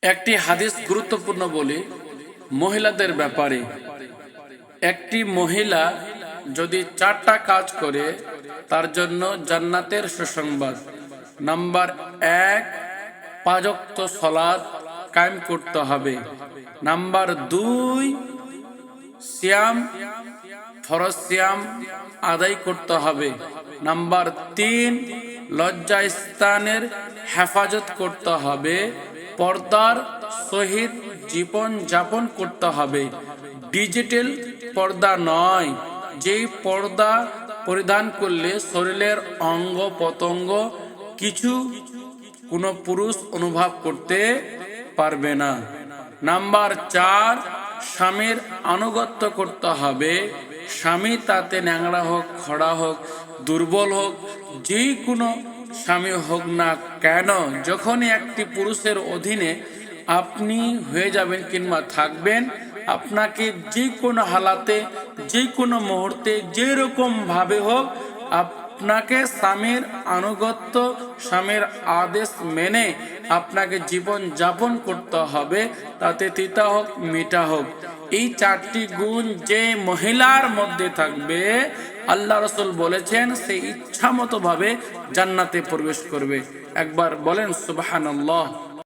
একটি হাদিস গুরুত্বপূর্ণ বলে মহিলাদের ব্যাপারে। একটি মহিলা যদি 4টা কাজ করে তার জন্য জান্নাতের সুসংবাদ। নাম্বার 1, 5 ওয়াক্ত সালাত কায়েম করতে হবে। নাম্বার 2, সিয়াম, ফরজ সিয়াম আদায় করতে হবে। নাম্বার 3, লজ্জা স্থানের হেফাজত করতে হবে। পর্দার সহিত জীবন যাপন করতে হবে, ডিজিটাল পর্দা নয়, যেই পর্দা পরিধান করলে শরীরের অঙ্গ প্রত্যঙ্গ কিছু কোনো পুরুষ অনুভব করতে পারবে না। নাম্বার 4, স্বামীর আনুগত্য করতে হবে। স্বামী তাতে ন্যাংরা হোক, খড়া হোক, দুর্বল হোক, যে কোনো স্বামী হোক না কেন, যখনই একটি পুরুষের অধীনে আপনি হয়ে যাবেন কিংবা থাকবেন, আপনাকে যে কোনো হালাতে, যে কোনো মুহূর্তে, যেরকম ভাবে হোক আপনাকে স্বামীর আনুগত্য, স্বামীর আদেশ মেনে আপনাকে জীবন যাপন করতে হবে, তাতে তিতা হোক মিঠা হোক। এই 4টি গুণ যে মহিলার মধ্যে থাকবে, আল্লাহ রাসূল বলেছেন সে ইচ্ছা মতো ভাবে জান্নাতে প্রবেশ করবে। একবার বলেন সুবহানাল্লাহ।